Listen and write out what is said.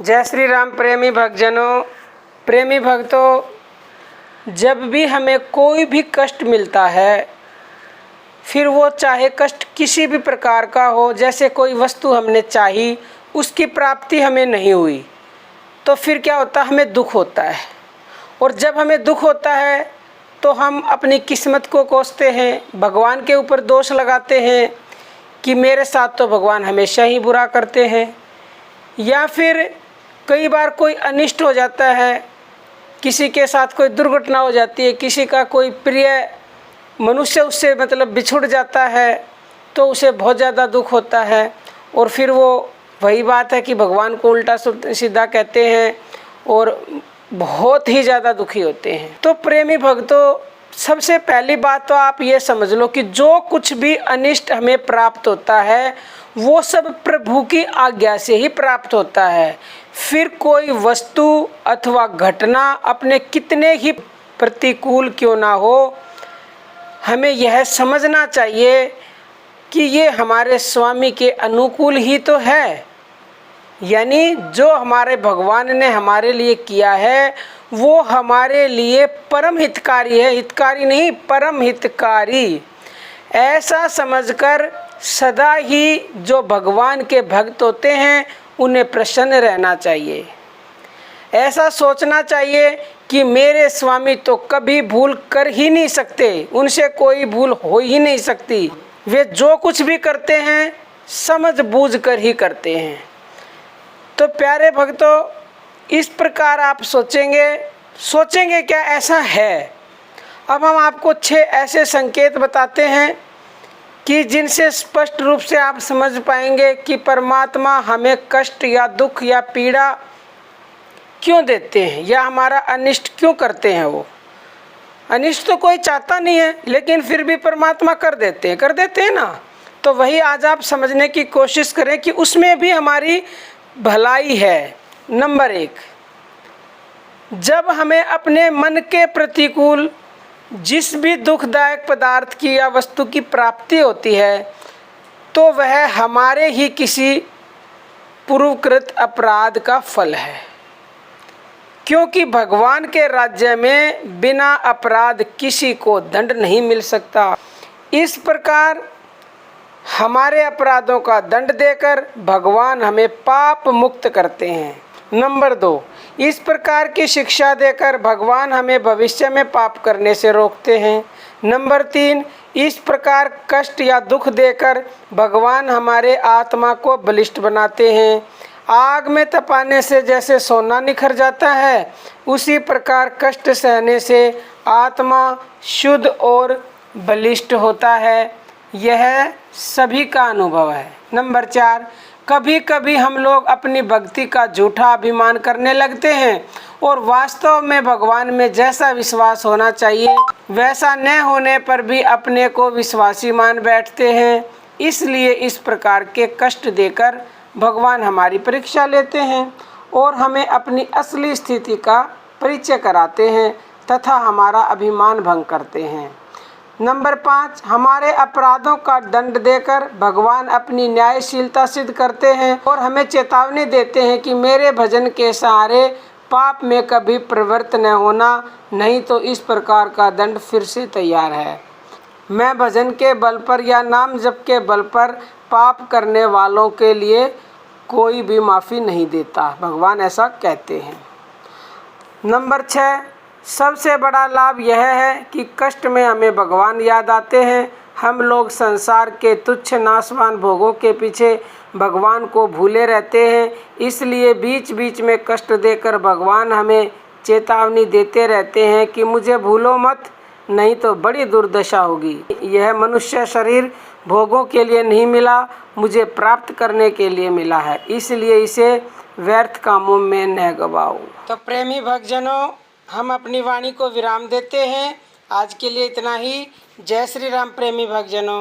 जय श्री राम प्रेमी भक्तजनों। प्रेमी भक्तों, जब भी हमें कोई भी कष्ट मिलता है, फिर वो चाहे कष्ट किसी भी प्रकार का हो, जैसे कोई वस्तु हमने चाही, उसकी प्राप्ति हमें नहीं हुई, तो फिर क्या होता है, हमें दुख होता है। और जब हमें दुख होता है तो हम अपनी किस्मत को कोसते हैं, भगवान के ऊपर दोष लगाते हैं कि मेरे साथ तो भगवान हमेशा ही बुरा करते हैं। या फिर कई बार कोई अनिष्ट हो जाता है, किसी के साथ कोई दुर्घटना हो जाती है, किसी का कोई प्रिय मनुष्य उससे बिछुड़ जाता है, तो उसे बहुत ज़्यादा दुख होता है। और फिर वो वही बात है कि भगवान को उल्टा सीधा कहते हैं और बहुत ही ज़्यादा दुखी होते हैं। तो प्रेमी भक्तों, सबसे पहली बात तो आप ये समझ लो कि जो कुछ भी अनिष्ट हमें प्राप्त होता है वो सब प्रभु की आज्ञा से ही प्राप्त होता है। फिर कोई वस्तु अथवा घटना अपने कितने ही प्रतिकूल क्यों ना हो, हमें यह समझना चाहिए कि ये हमारे स्वामी के अनुकूल ही तो है। यानी जो हमारे भगवान ने हमारे लिए किया है वो हमारे लिए परम हितकारी है, हितकारी नहीं परम हितकारी। ऐसा समझकर सदा ही जो भगवान के भक्त होते हैं उन्हें प्रसन्न रहना चाहिए। ऐसा सोचना चाहिए कि मेरे स्वामी तो कभी भूल कर ही नहीं सकते, उनसे कोई भूल हो ही नहीं सकती। वे जो कुछ भी करते हैं समझ बूझ कर ही करते हैं। तो प्यारे भक्तों, इस प्रकार आप सोचेंगे क्या ऐसा है। अब हम आपको 6 ऐसे संकेत बताते हैं कि जिनसे स्पष्ट रूप से आप समझ पाएंगे कि परमात्मा हमें कष्ट या दुख या पीड़ा क्यों देते हैं या हमारा अनिष्ट क्यों करते हैं। वो अनिष्ट तो कोई चाहता नहीं है, लेकिन फिर भी परमात्मा कर देते हैं ना। तो वही आज आप समझने की कोशिश करें कि उसमें भी हमारी भलाई है। नंबर 1, जब हमें अपने मन के प्रतिकूल जिस भी दुखदायक पदार्थ की या वस्तु की प्राप्ति होती है तो वह हमारे ही किसी पूर्वकृत अपराध का फल है, क्योंकि भगवान के राज्य में बिना अपराध किसी को दंड नहीं मिल सकता। इस प्रकार हमारे अपराधों का दंड देकर भगवान हमें पाप मुक्त करते हैं। नंबर 2, इस प्रकार की शिक्षा देकर भगवान हमें भविष्य में पाप करने से रोकते हैं। नंबर 3, इस प्रकार कष्ट या दुख देकर भगवान हमारे आत्मा को बलिष्ठ बनाते हैं। आग में तपाने से जैसे सोना निखर जाता है, उसी प्रकार कष्ट सहने से आत्मा शुद्ध और बलिष्ठ होता है। यह सभी का अनुभव है। नंबर 4, कभी कभी हम लोग अपनी भक्ति का झूठा अभिमान करने लगते हैं और वास्तव में भगवान में जैसा विश्वास होना चाहिए वैसा न होने पर भी अपने को विश्वासी मान बैठते हैं। इसलिए इस प्रकार के कष्ट देकर भगवान हमारी परीक्षा लेते हैं और हमें अपनी असली स्थिति का परिचय कराते हैं तथा हमारा अभिमान भंग करते हैं। नंबर 5, हमारे अपराधों का दंड देकर भगवान अपनी न्यायशीलता सिद्ध करते हैं और हमें चेतावनी देते हैं कि मेरे भजन के सहारे पाप में कभी प्रवृत्त न होना, नहीं तो इस प्रकार का दंड फिर से तैयार है। मैं भजन के बल पर या नाम जप के बल पर पाप करने वालों के लिए कोई भी माफ़ी नहीं देता, भगवान ऐसा कहते हैं। नंबर 6, सबसे बड़ा लाभ यह है कि कष्ट में हमें भगवान याद आते हैं। हम लोग संसार के तुच्छ नाशवान भोगों के पीछे भगवान को भूले रहते हैं, इसलिए बीच बीच में कष्ट देकर भगवान हमें चेतावनी देते रहते हैं कि मुझे भूलो मत, नहीं तो बड़ी दुर्दशा होगी। यह मनुष्य शरीर भोगों के लिए नहीं मिला, मुझे प्राप्त करने के लिए मिला है, इसलिए इसे व्यर्थ कामों में न गवाओ। तो प्रेमी भक्तजनों, हम अपनी वाणी को विराम देते हैं। आज के लिए इतना ही। जय श्री राम प्रेमी भक्तजनों।